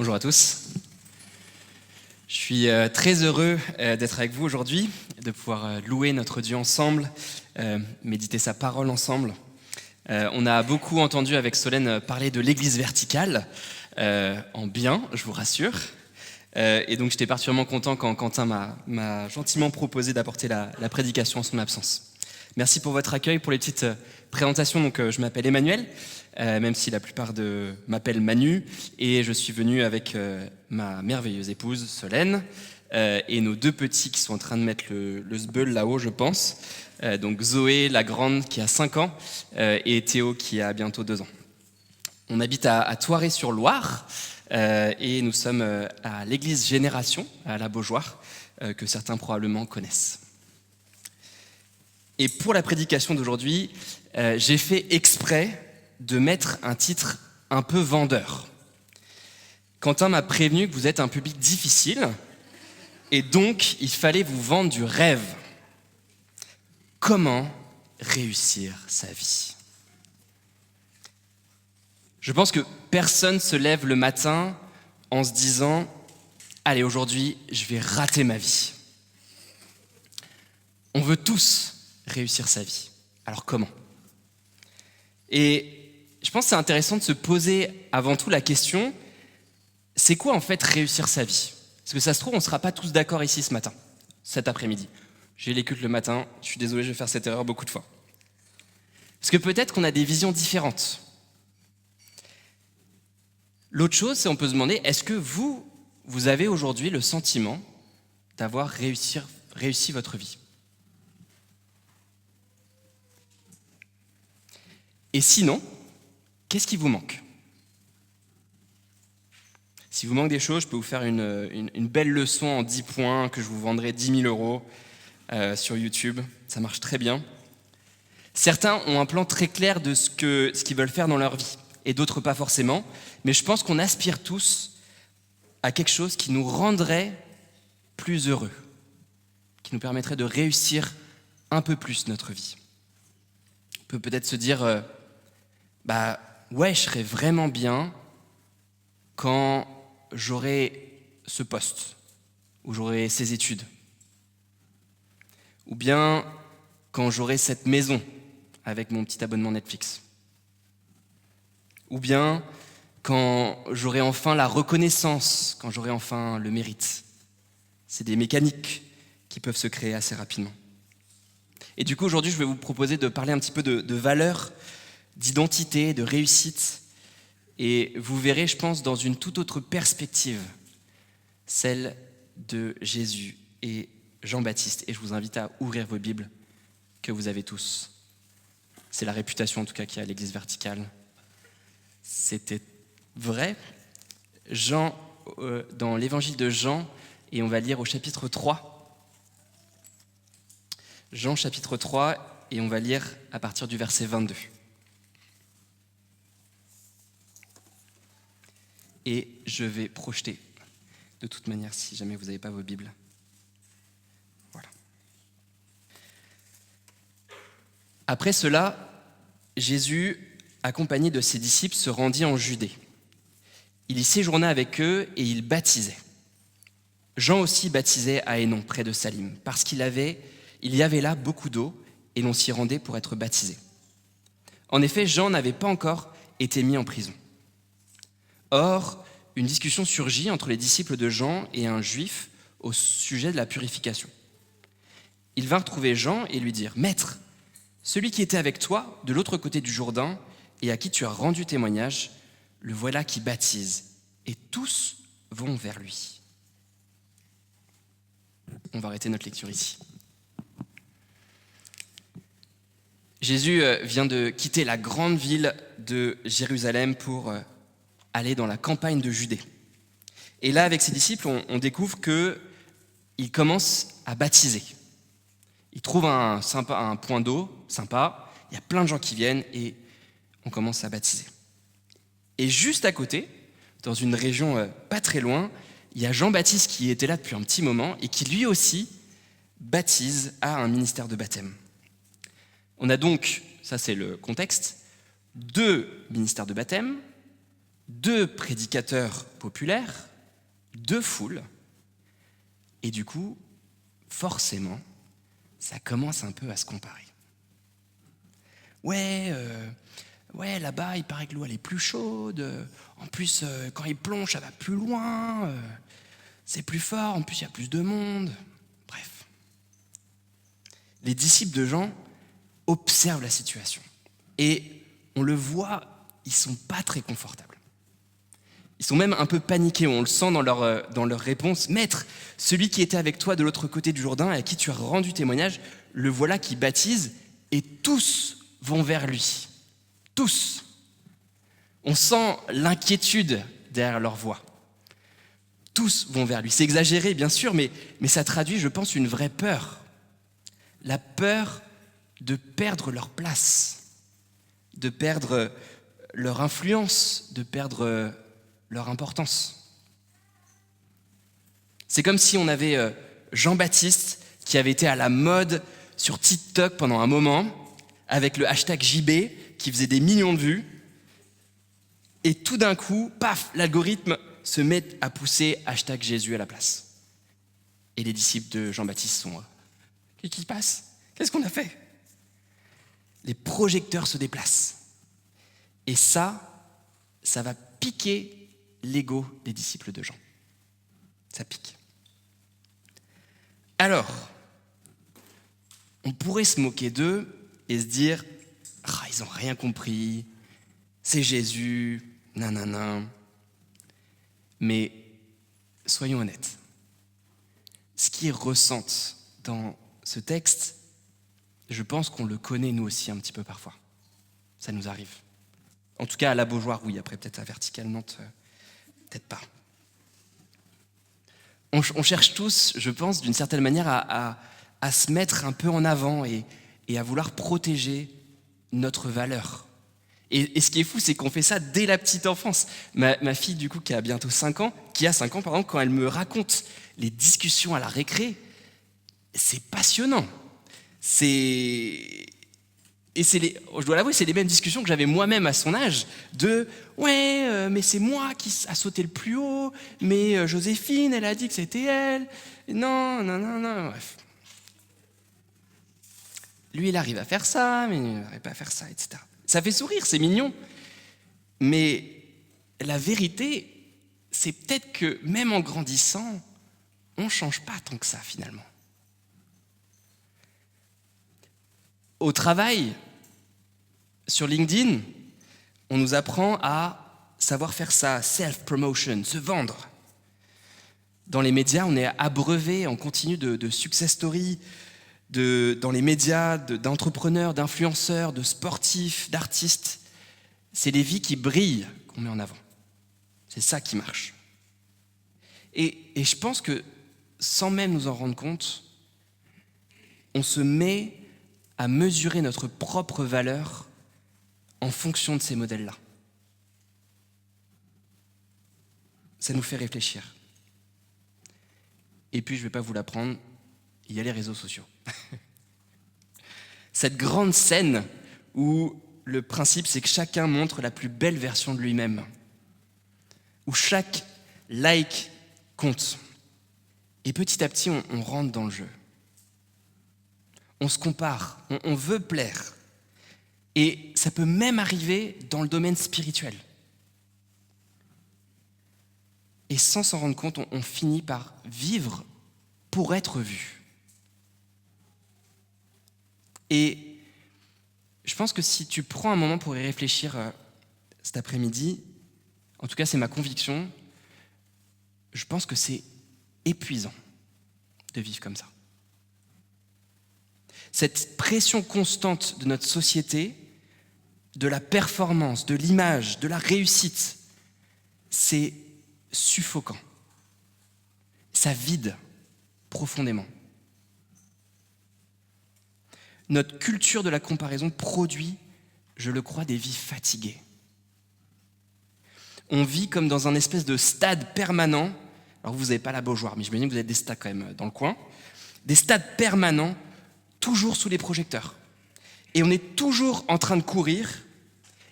Bonjour à tous. Je suis très heureux d'être avec vous aujourd'hui, de pouvoir louer notre Dieu ensemble, méditer sa parole ensemble. On a beaucoup entendu avec Solène parler de l'église verticale, en bien, je vous rassure. Et donc j'étais particulièrement content quand Quentin m'a gentiment proposé d'apporter la prédication en son absence. Merci pour votre accueil, pour les petites présentations. Donc, je m'appelle Emmanuel, même si la plupart m'appellent Manu, et je suis venu avec ma merveilleuse épouse Solène et nos deux petits qui sont en train de mettre le sbeul là-haut, je pense. Donc Zoé, la grande, qui a 5 ans, et Théo, qui a bientôt 2 ans. On habite à Thoiré-sur-Loire, et nous sommes à l'église Génération, à la Beaujoire, que certains probablement connaissent. Et pour la prédication d'aujourd'hui, j'ai fait exprès de mettre un titre un peu vendeur. Quentin m'a prévenu que vous êtes un public difficile, et donc il fallait vous vendre du rêve. Comment réussir sa vie ? Je pense que personne se lève le matin en se disant « Allez, aujourd'hui, je vais rater ma vie ». On veut tous réussir sa vie. Alors comment ? Et je pense que c'est intéressant de se poser avant tout la question, c'est quoi en fait réussir sa vie ? Parce que ça se trouve, on ne sera pas tous d'accord ici ce matin, cet après-midi. J'ai les cultes le matin, je suis désolé, je vais faire cette erreur beaucoup de fois. Parce que peut-être qu'on a des visions différentes. L'autre chose, c'est qu'on peut se demander, est-ce que vous avez aujourd'hui le sentiment d'avoir réussi votre vie ? Et sinon, qu'est-ce qui vous manque ? Si vous manque des choses, je peux vous faire une belle leçon en 10 points que je vous vendrai 10 000 € sur YouTube. Ça marche très bien. Certains ont un plan très clair de ce qu'ils veulent faire dans leur vie, et d'autres pas forcément. Mais je pense qu'on aspire tous à quelque chose qui nous rendrait plus heureux, qui nous permettrait de réussir un peu plus notre vie. On peut peut-être se dire... ouais, je serais vraiment bien quand j'aurai ce poste, ou j'aurai ces études. Ou bien quand j'aurai cette maison avec mon petit abonnement Netflix. Ou bien quand j'aurai enfin la reconnaissance, quand j'aurai enfin le mérite. C'est des mécaniques qui peuvent se créer assez rapidement. Et du coup, aujourd'hui, je vais vous proposer de parler un petit peu de valeurs, d'identité, de réussite, et vous verrez, je pense, dans une toute autre perspective, celle de Jésus et Jean-Baptiste. Et je vous invite à ouvrir vos Bibles que vous avez tous. C'est la réputation, en tout cas, qu'il y a à l'église verticale. C'était vrai. Jean, dans l'évangile de Jean, et on va lire au chapitre 3. Jean, chapitre 3, et on va lire à partir du verset 22. Et je vais projeter, de toute manière, si jamais vous n'avez pas vos Bibles. Voilà. Après cela, Jésus, accompagné de ses disciples, se rendit en Judée. Il y séjourna avec eux et il baptisait. Jean aussi baptisait à Hénon, près de Salim, parce qu'il y avait là beaucoup d'eau et l'on s'y rendait pour être baptisé. En effet, Jean n'avait pas encore été mis en prison. Or, une discussion surgit entre les disciples de Jean et un juif au sujet de la purification. Ils vinrent trouver Jean et lui dirent « Maître, celui qui était avec toi de l'autre côté du Jourdain et à qui tu as rendu témoignage, le voilà qui baptise, et tous vont vers lui. » On va arrêter notre lecture ici. Jésus vient de quitter la grande ville de Jérusalem pour aller dans la campagne de Judée. Et là, avec ses disciples, on découvre qu'il commence à baptiser. Il trouve un point d'eau sympa, il y a plein de gens qui viennent et on commence à baptiser. Et juste à côté, dans une région pas très loin, il y a Jean-Baptiste qui était là depuis un petit moment et qui lui aussi baptise à un ministère de baptême. On a donc, ça c'est le contexte, 2 ministères de baptême, 2 prédicateurs populaires, 2 foules, et du coup, forcément, ça commence un peu à se comparer. Ouais, là-bas, il paraît que l'eau, elle est plus chaude. En plus, quand il plonge, ça va plus loin. C'est plus fort. En plus, il y a plus de monde. Bref. Les disciples de Jean observent la situation. Et on le voit, ils ne sont pas très confortables. Ils sont même un peu paniqués. On le sent dans leur réponse. « Maître, celui qui était avec toi de l'autre côté du Jourdain et à qui tu as rendu témoignage, le voilà qui baptise et tous vont vers lui. » Tous. On sent l'inquiétude derrière leur voix. Tous vont vers lui. C'est exagéré, bien sûr, mais ça traduit, je pense, une vraie peur. La peur de perdre leur place, de perdre leur influence, de perdre leur importance. C'est comme si on avait Jean-Baptiste qui avait été à la mode sur TikTok pendant un moment, avec le hashtag JB, qui faisait des millions de vues, et tout d'un coup, paf, l'algorithme se met à pousser hashtag Jésus à la place. Et les disciples de Jean-Baptiste sont qu'est-ce qui se passe? Qu'est-ce qu'on a fait? Les projecteurs se déplacent. Et ça va piquer l'ego des disciples de Jean. Ça pique. Alors, on pourrait se moquer d'eux et se dire « ils n'ont rien compris, c'est Jésus, nanana ». Mais soyons honnêtes, ce qu'ils ressentent dans ce texte, je pense qu'on le connaît nous aussi un petit peu parfois. Ça nous arrive. En tout cas, à la Beaujoire, oui. Après, peut-être à Vertical Nantes, peut-être pas. On cherche tous, je pense, d'une certaine manière, à se mettre un peu en avant et à vouloir protéger notre valeur. Et ce qui est fou, c'est qu'on fait ça dès la petite enfance. Ma fille, du coup, qui a 5 ans, quand elle me raconte les discussions à la récré, c'est passionnant. Je dois l'avouer, c'est les mêmes discussions que j'avais moi-même à son âge, mais c'est moi qui a sauté le plus haut, mais Joséphine, elle a dit que c'était elle, non, bref. Lui, il arrive à faire ça, mais il n'arrive pas à faire ça, etc. Ça fait sourire, c'est mignon, mais la vérité, c'est peut-être que même en grandissant, on ne change pas tant que ça, finalement. Au travail, sur LinkedIn, on nous apprend à savoir faire ça, self-promotion, se vendre. Dans les médias, on est abreuvé en continu de success stories, dans les médias, d'entrepreneurs, d'influenceurs, de sportifs, d'artistes. C'est les vies qui brillent qu'on met en avant. C'est ça qui marche. Et je pense que, sans même nous en rendre compte, on se met à mesurer notre propre valeur en fonction de ces modèles-là. Ça nous fait réfléchir. Et puis, je ne vais pas vous l'apprendre, il y a les réseaux sociaux. Cette grande scène où le principe, c'est que chacun montre la plus belle version de lui-même, où chaque like compte. Et petit à petit, on rentre dans le jeu. On se compare, on veut plaire. Et ça peut même arriver dans le domaine spirituel. Et sans s'en rendre compte, on finit par vivre pour être vu. Et je pense que si tu prends un moment pour y réfléchir cet après-midi, en tout cas c'est ma conviction, je pense que c'est épuisant de vivre comme ça. Cette pression constante de notre société, de la performance, de l'image, de la réussite, c'est suffocant. Ça vide profondément. Notre culture de la comparaison produit, je le crois, des vies fatiguées. On vit comme dans un espèce de stade permanent. Alors vous n'avez pas la Beaujoire, mais je me dis que vous avez des stades quand même dans le coin. Des stades permanents, toujours sous les projecteurs. Et on est toujours en train de courir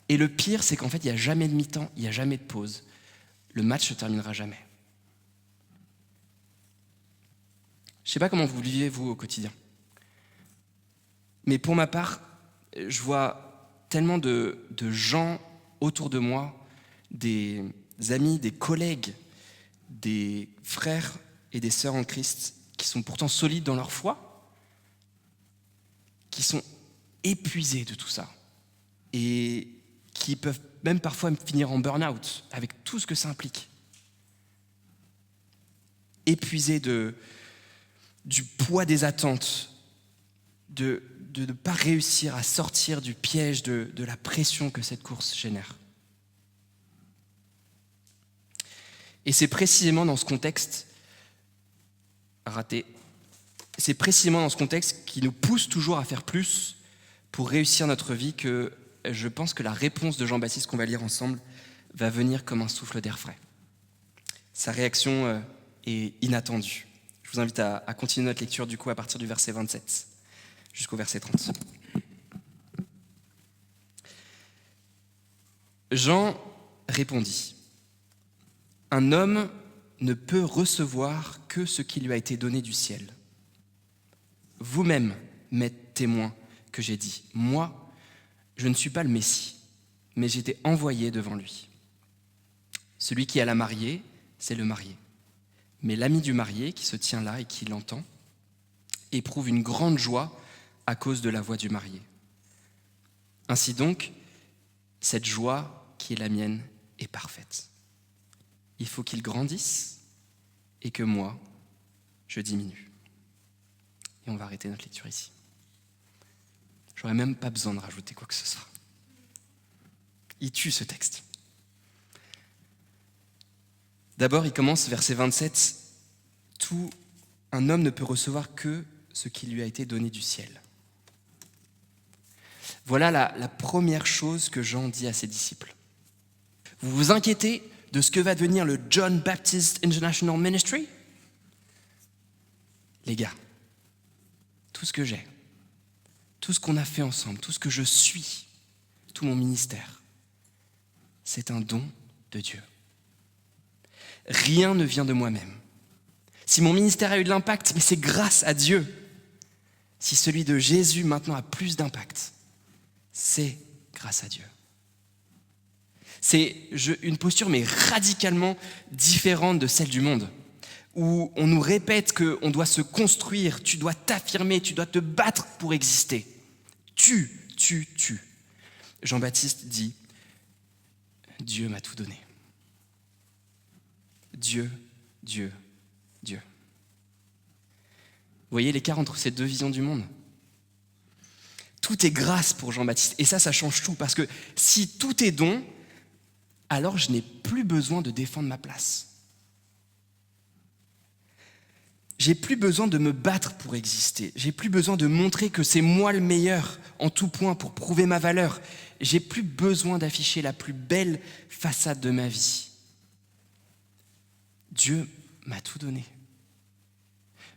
Et le pire, c'est qu'en fait, il n'y a jamais de mi-temps, il n'y a jamais de pause. Le match se terminera jamais. Je ne sais pas comment vous vivez, vous, au quotidien. Mais pour ma part, je vois tellement de gens autour de moi, des amis, des collègues, des frères et des sœurs en Christ qui sont pourtant solides dans leur foi, qui sont épuisés de tout ça et qui peuvent même parfois finir en burn-out avec tout ce que ça implique. Épuisés du poids des attentes, de ne pas réussir à sortir du piège de la pression que cette course génère. Et c'est précisément dans ce contexte c'est précisément dans ce contexte qui nous pousse toujours à faire plus pour réussir notre vie que je pense que la réponse de Jean-Baptiste qu'on va lire ensemble va venir comme un souffle d'air frais. Sa réaction est inattendue. Je vous invite à continuer notre lecture du coup à partir du verset 27 jusqu'au verset 30. Jean répondit : « Un homme ne peut recevoir que ce qui lui a été donné du ciel. Vous-même m'êtes témoins que j'ai dit : moi, je ne suis pas le Messie, mais j'ai été envoyé devant lui. Celui qui a la mariée, c'est le marié. Mais l'ami du marié, qui se tient là et qui l'entend, éprouve une grande joie à cause de la voix du marié. Ainsi donc, cette joie qui est la mienne est parfaite. Il faut qu'il grandisse et que moi, je diminue. » Et on va arrêter notre lecture ici. J'aurais même pas besoin de rajouter quoi que ce soit. Il tue ce texte. D'abord, il commence, verset 27, « Un homme ne peut recevoir que ce qui lui a été donné du ciel. » Voilà la première chose que Jean dit à ses disciples. Vous vous inquiétez de ce que va devenir le John Baptist International Ministry ? Les gars, tout ce que j'ai, tout ce qu'on a fait ensemble, tout ce que je suis, tout mon ministère, c'est un don de Dieu. Rien ne vient de moi-même. Si mon ministère a eu de l'impact, mais c'est grâce à Dieu. Si celui de Jésus maintenant a plus d'impact, c'est grâce à Dieu. C'est une posture mais radicalement différente de celle du monde, où on nous répète qu'on doit se construire, tu dois t'affirmer, tu dois te battre pour exister. Tu. Jean-Baptiste dit, Dieu m'a tout donné. Dieu. Vous voyez l'écart entre ces deux visions du monde ? Tout est grâce pour Jean-Baptiste. Et ça change tout. Parce que si tout est don, alors je n'ai plus besoin de défendre ma place. J'ai plus besoin de me battre pour exister. J'ai plus besoin de montrer que c'est moi le meilleur en tout point pour prouver ma valeur. J'ai plus besoin d'afficher la plus belle façade de ma vie. Dieu m'a tout donné.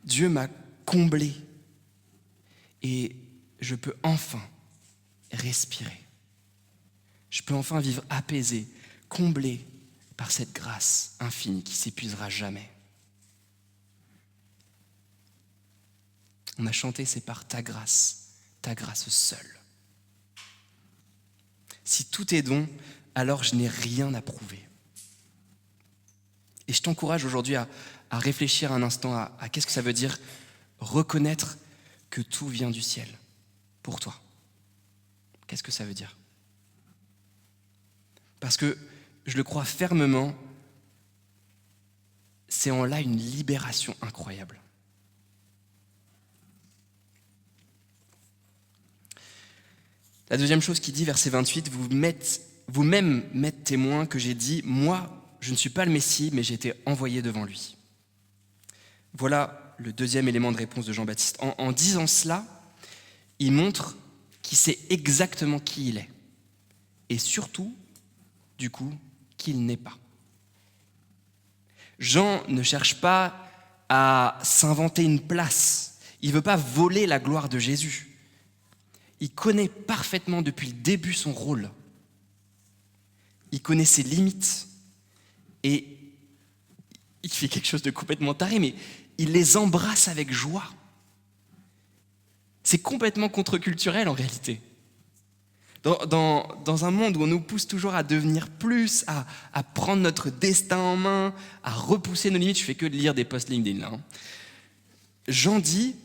Dieu m'a comblé. Et je peux enfin respirer. Je peux enfin vivre apaisé, comblé par cette grâce infinie qui s'épuisera jamais. On a chanté, c'est par ta grâce seule. Si tout est don, alors je n'ai rien à prouver. Et je t'encourage aujourd'hui à réfléchir un instant à qu'est-ce que ça veut dire reconnaître que tout vient du ciel pour toi. Qu'est-ce que ça veut dire ? Parce que je le crois fermement, c'est en là une libération incroyable. La deuxième chose qu'il dit, verset 28, vous-même m'êtes témoin que j'ai dit, moi, je ne suis pas le Messie, mais j'ai été envoyé devant lui. Voilà le deuxième élément de réponse de Jean-Baptiste. En disant cela, il montre qu'il sait exactement qui il est. Et surtout, du coup, qu'il n'est pas. Jean ne cherche pas à s'inventer une place. Il ne veut pas voler la gloire de Jésus. Il connaît parfaitement depuis le début son rôle. il connaît ses limites et il fait quelque chose de complètement taré, mais il les embrasse avec joie. C'est complètement contre-culturel en réalité. Dans un monde où on nous pousse toujours à devenir plus, à prendre notre destin en main, à repousser nos limites, je fais que de lire des posts LinkedIn là. Jean dit,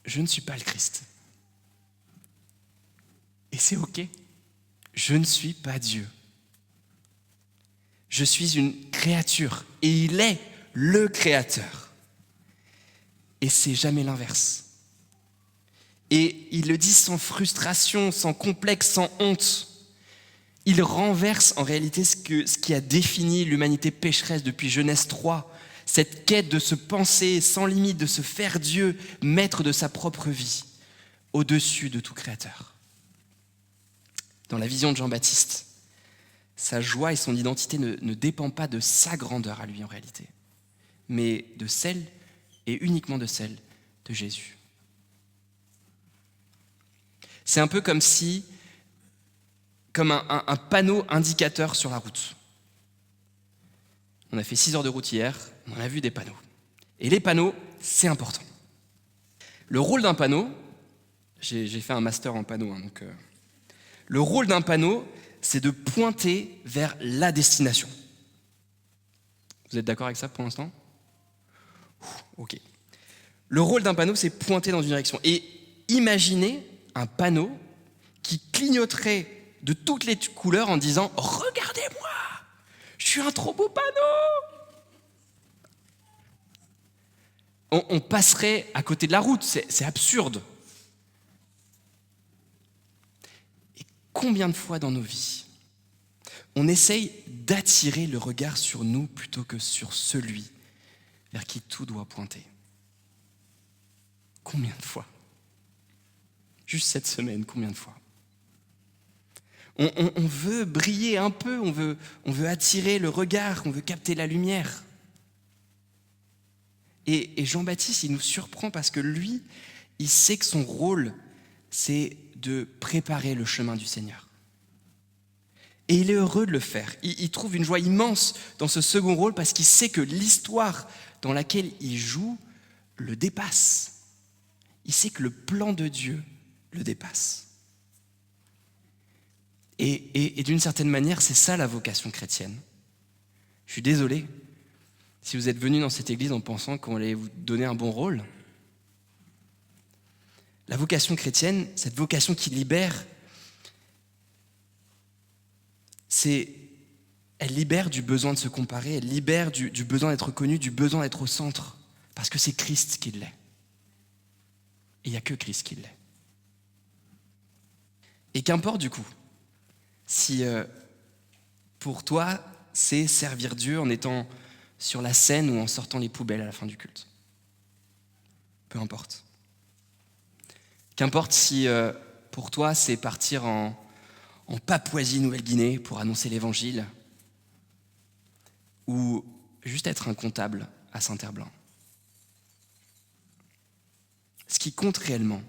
je ne suis pas le Christ. Et c'est ok. Je ne suis pas Dieu. Je suis une créature et il est le créateur. Et c'est jamais l'inverse. Et il le dit sans frustration, sans complexe, sans honte. Il renverse en réalité ce qui a défini l'humanité pécheresse depuis Genèse 3, cette quête de se penser sans limite, de se faire Dieu, maître de sa propre vie, au-dessus de tout créateur. Dans la vision de Jean-Baptiste, sa joie et son identité ne dépendent pas de sa grandeur à lui en réalité, mais de celle, et uniquement de celle, de Jésus. C'est un peu comme un panneau indicateur sur la route. On a fait 6 heures de route hier, on a vu des panneaux. Et les panneaux, c'est important. Le rôle d'un panneau, j'ai fait un master en panneau, le rôle d'un panneau, c'est de pointer vers la destination. Vous êtes d'accord avec ça pour l'instant ? Ok. Le rôle d'un panneau, c'est pointer dans une direction. Et imaginez un panneau qui clignoterait de toutes les couleurs en disant « Regardez-moi, je suis un trop beau panneau !» On passerait à côté de la route, c'est absurde. Et combien de fois dans nos vies, on essaye d'attirer le regard sur nous plutôt que sur celui vers qui tout doit pointer ? Combien de fois ? Juste cette semaine, combien de fois ? On veut briller un peu, on veut attirer le regard, on veut capter la lumière. Et Jean-Baptiste, il nous surprend parce que lui, il sait que son rôle, c'est de préparer le chemin du Seigneur. Et il est heureux de le faire. Il trouve une joie immense dans ce second rôle parce qu'il sait que l'histoire dans laquelle il joue le dépasse. Il sait que le plan de Dieu le dépasse. Et d'une certaine manière, c'est ça la vocation chrétienne. Je suis désolé si vous êtes venus dans cette église en pensant qu'on allait vous donner un bon rôle. La vocation chrétienne, cette vocation qui libère, elle libère du besoin de se comparer, elle libère du besoin d'être connu, du besoin d'être au centre, parce que c'est Christ qui l'est. Et il n'y a que Christ qui l'est. Et qu'importe du coup, si pour toi, c'est servir Dieu en étant sur la scène ou en sortant les poubelles à la fin du culte. Peu importe. Qu'importe si pour toi, c'est partir en Papouasie-Nouvelle-Guinée pour annoncer l'évangile ou juste être un comptable à Saint-Herblain. Ce qui compte réellement,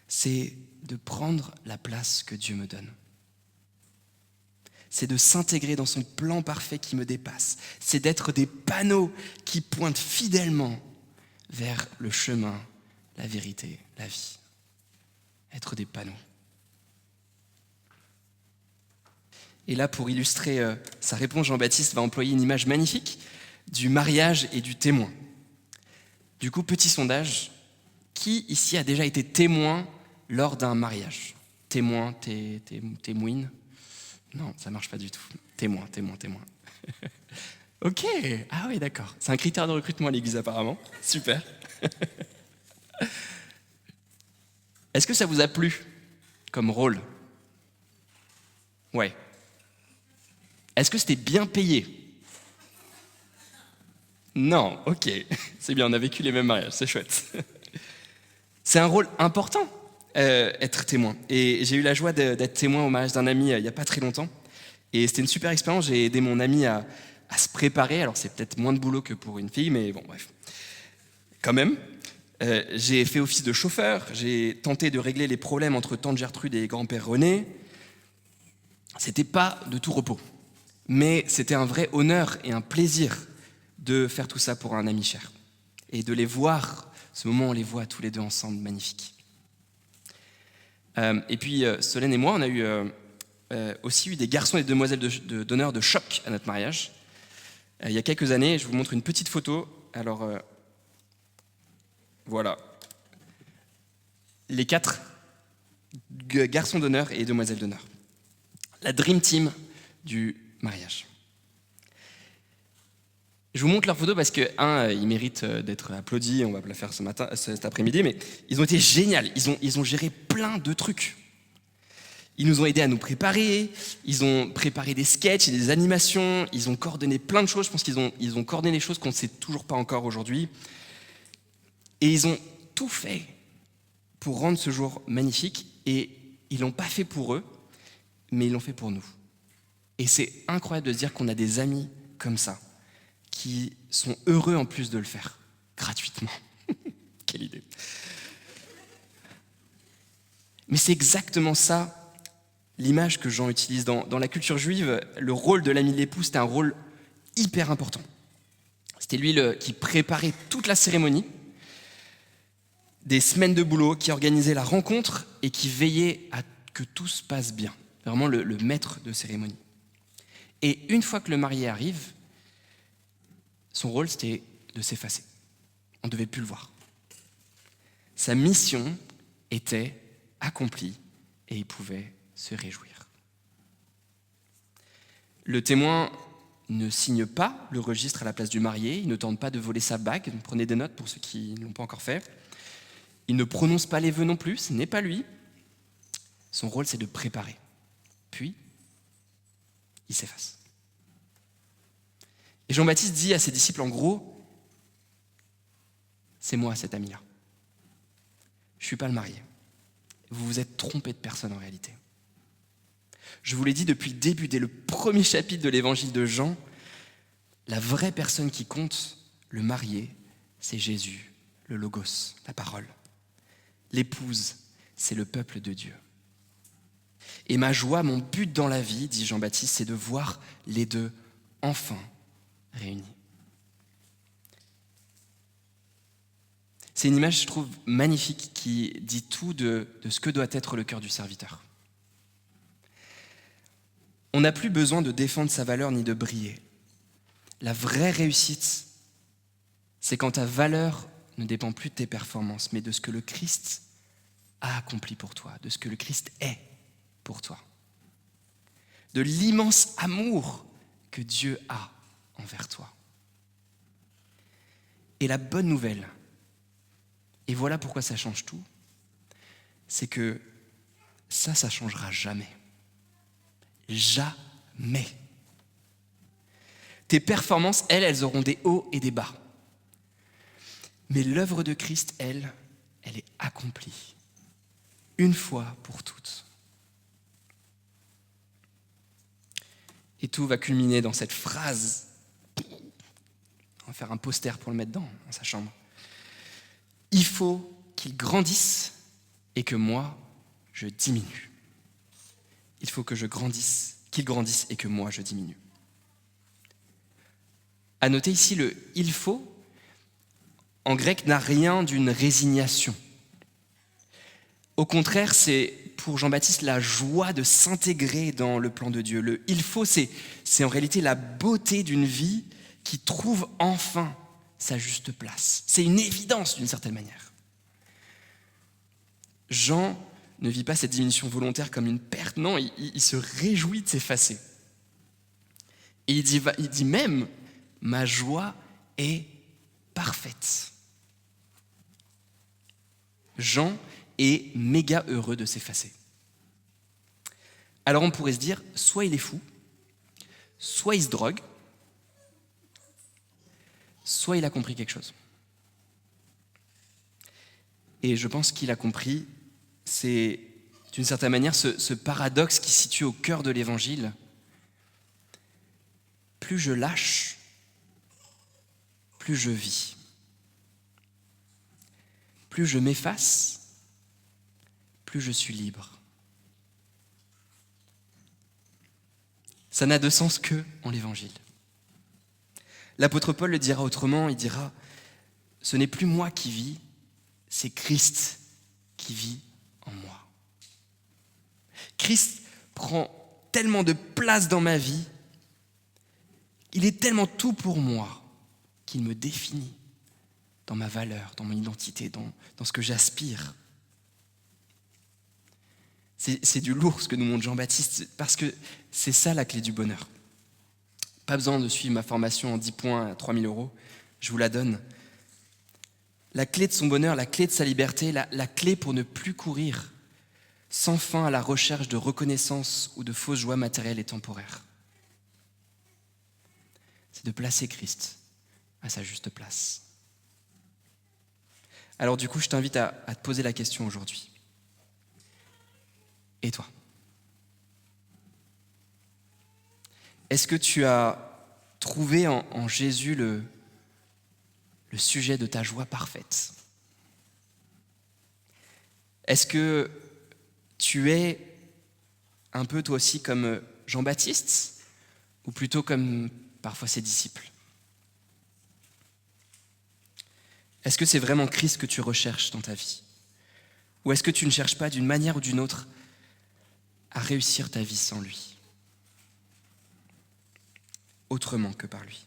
c'est de prendre la place que Dieu me donne. C'est de s'intégrer dans son plan parfait qui me dépasse. C'est d'être des panneaux qui pointent fidèlement vers le chemin, la vérité, la vie. Être des panneaux. Et là, pour illustrer sa réponse, Jean-Baptiste va employer une image magnifique du mariage et du témoin. Du coup, petit sondage, qui ici a déjà été témoin lors d'un mariage ? Témoin, témoine ? Non, ça ne marche pas du tout. Témoin. Ok, ah oui, d'accord. C'est un critère de recrutement à l'église apparemment. Super. Est-ce que ça vous a plu comme rôle ? Ouais. Est-ce que c'était bien payé ? Non, ok. C'est bien, on a vécu les mêmes mariages, c'est chouette. C'est un rôle important, être témoin. Et j'ai eu la joie d'être témoin au mariage d'un ami il n'y a pas très longtemps. Et c'était une super expérience, j'ai aidé mon ami à se préparer. Alors c'est peut-être moins de boulot que pour une fille, mais bon, bref. Quand même, j'ai fait office de chauffeur, j'ai tenté de régler les problèmes entre tante Gertrude et grand-père René. C'était pas de tout repos, mais c'était un vrai honneur et un plaisir de faire tout ça pour un ami cher. Et de les voir, ce moment on les voit tous les deux ensemble, magnifique. Et puis Solène et moi, on a eu aussi eu des garçons et des demoiselles d'honneur de choc à notre mariage. Il y a quelques années, je vous montre une petite photo. Alors, voilà. Les 4 garçons d'honneur et demoiselles d'honneur. La Dream Team du mariage. Je vous montre leurs photos parce que, ils méritent d'être applaudis, on va la faire cet après-midi, mais ils ont été géniaux. Ils ont géré plein de trucs. Ils nous ont aidés à nous préparer, ils ont préparé des sketchs et des animations, ils ont coordonné plein de choses. Je pense qu'ils ont coordonné des choses qu'on ne sait toujours pas encore aujourd'hui. Et ils ont tout fait pour rendre ce jour magnifique. Et ils ne l'ont pas fait pour eux, mais ils l'ont fait pour nous. Et c'est incroyable de se dire qu'on a des amis comme ça, qui sont heureux en plus de le faire, gratuitement. Quelle idée. Mais c'est exactement ça, l'image que Jean utilise. Dans la culture juive, le rôle de l'ami de l'époux, c'était un rôle hyper important. C'était lui qui préparait toute la cérémonie, des semaines de boulot, qui organisait la rencontre et qui veillait à que tout se passe bien. Vraiment le maître de cérémonie. Et une fois que le marié arrive, son rôle, c'était de s'effacer. On ne devait plus le voir. Sa mission était accomplie et il pouvait se réjouir. Le témoin ne signe pas le registre à la place du marié, il ne tente pas de voler sa bague, prenez des notes pour ceux qui ne l'ont pas encore fait. Il ne prononce pas les vœux non plus, ce n'est pas lui. Son rôle, c'est de préparer. Puis, il s'efface. Et Jean-Baptiste dit à ses disciples, en gros, c'est moi cet ami-là. Je ne suis pas le marié. Vous vous êtes trompé de personne en réalité. Je vous l'ai dit depuis le début, dès le premier chapitre de l'évangile de Jean, la vraie personne qui compte, le marié, c'est Jésus, le Logos, la parole. L'épouse, c'est le peuple de Dieu. Et ma joie, mon but dans la vie, dit Jean-Baptiste, c'est de voir les deux enfin réunis. C'est une image, je trouve, magnifique qui dit tout de ce que doit être le cœur du serviteur. On n'a plus besoin de défendre sa valeur ni de briller. La vraie réussite, c'est quand ta valeur ne dépend plus de tes performances, mais de ce que le Christ a accompli pour toi, de ce que le Christ est pour toi. De l'immense amour que Dieu a envers toi. Et la bonne nouvelle, et voilà pourquoi ça change tout, c'est que ça ne changera jamais. Jamais. Tes performances, elles auront des hauts et des bas. Mais l'œuvre de Christ, elle est accomplie. Une fois pour toutes. Et tout va culminer dans cette phrase. On va faire un poster pour le mettre dans sa chambre. Il faut qu'il grandisse et que moi, je diminue. Il faut que qu'il grandisse et que moi, je diminue. À noter ici, le « il faut » en grec n'a rien d'une résignation. Au contraire, c'est pour Jean-Baptiste la joie de s'intégrer dans le plan de Dieu. Le « il faut », c'est en réalité la beauté d'une vie qui trouve enfin sa juste place. C'est une évidence d'une certaine manière. Jean ne vit pas cette diminution volontaire comme une perte, non, il se réjouit de s'effacer. Et il dit même, ma joie est parfaite. Jean est méga heureux de s'effacer. Alors on pourrait se dire, soit il est fou, soit il se drogue, soit il a compris quelque chose. Et je pense qu'il a compris, c'est d'une certaine manière ce paradoxe qui se situe au cœur de l'évangile. Plus je lâche, plus je vis. Plus je m'efface, plus je suis libre. Ça n'a de sens que en l'Évangile. L'apôtre Paul le dira autrement, il dira « Ce n'est plus moi qui vis, c'est Christ qui vit en moi. » Christ prend tellement de place dans ma vie, il est tellement tout pour moi qu'il me définit dans ma valeur, dans mon identité, dans ce que j'aspire. C'est du lourd ce que nous montre Jean-Baptiste, parce que c'est ça la clé du bonheur. Pas besoin de suivre ma formation en 10 points à 3 000 €, je vous la donne. La clé de son bonheur, la clé de sa liberté, la clé pour ne plus courir sans fin à la recherche de reconnaissance ou de fausses joies matérielles et temporaires. C'est de placer Christ à sa juste place. Alors du coup, je t'invite à te poser la question aujourd'hui. Et toi ? Est-ce que tu as trouvé en Jésus le sujet de ta joie parfaite ? Est-ce que tu es un peu toi aussi comme Jean-Baptiste, ou plutôt comme parfois ses disciples ? Est-ce que c'est vraiment Christ que tu recherches dans ta vie ? Ou est-ce que tu ne cherches pas d'une manière ou d'une autre à réussir ta vie sans lui ? Autrement que par lui.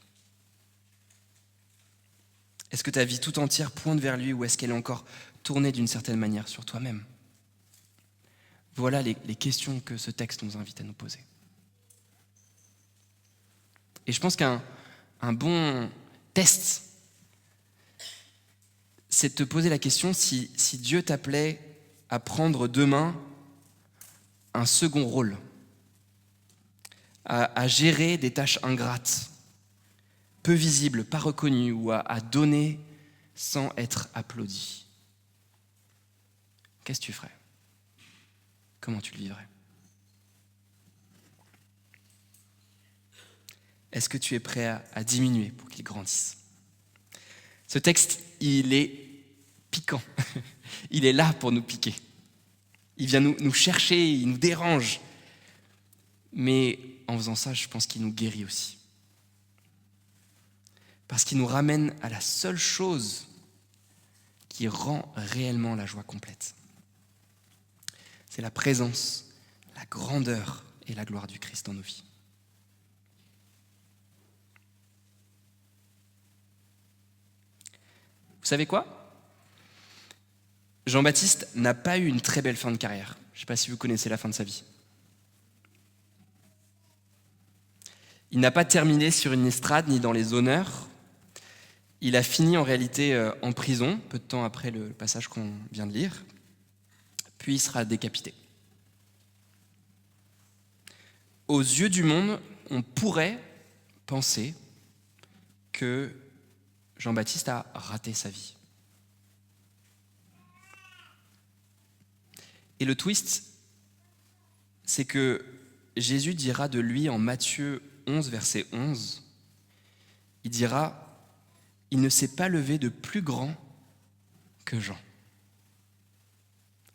Est-ce que ta vie tout entière pointe vers lui, ou est-ce qu'elle est encore tournée d'une certaine manière sur toi-même ? Voilà les questions que ce texte nous invite à nous poser. Et je pense qu'un bon test, c'est de te poser la question si Dieu t'appelait à prendre demain un second rôle, à gérer des tâches ingrates, peu visibles, pas reconnues, ou à donner sans être applaudi. Qu'est-ce que tu ferais ? Comment tu le vivrais ? Est-ce que tu es prêt à diminuer pour qu'il grandisse ? Ce texte, il est piquant. Il est là pour nous piquer. Il vient nous chercher, il nous dérange. Mais en faisant ça, je pense qu'il nous guérit aussi. Parce qu'il nous ramène à la seule chose qui rend réellement la joie complète. C'est la présence, la grandeur et la gloire du Christ dans nos vies. Vous savez quoi ? Jean-Baptiste n'a pas eu une très belle fin de carrière. Je ne sais pas si vous connaissez la fin de sa vie. Il n'a pas terminé sur une estrade ni dans les honneurs. Il a fini en réalité en prison, peu de temps après le passage qu'on vient de lire. Puis il sera décapité. Aux yeux du monde, on pourrait penser que Jean-Baptiste a raté sa vie. Et le twist, c'est que Jésus dira de lui en Matthieu 11, verset 11, il dira « Il ne s'est pas levé de plus grand que Jean. »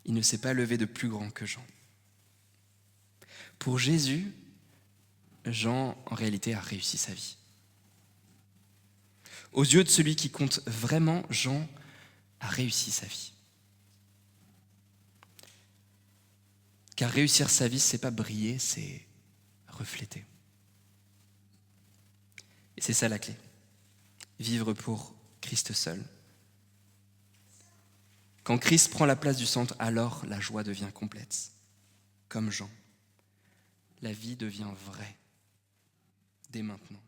Il ne s'est pas levé de plus grand que Jean. Pour Jésus, Jean, en réalité, a réussi sa vie. Aux yeux de celui qui compte vraiment, Jean a réussi sa vie. Car réussir sa vie, c'est pas briller, c'est refléter. Et c'est ça la clé. Vivre pour Christ seul. Quand Christ prend la place du centre, alors la joie devient complète. Comme Jean, la vie devient vraie dès maintenant.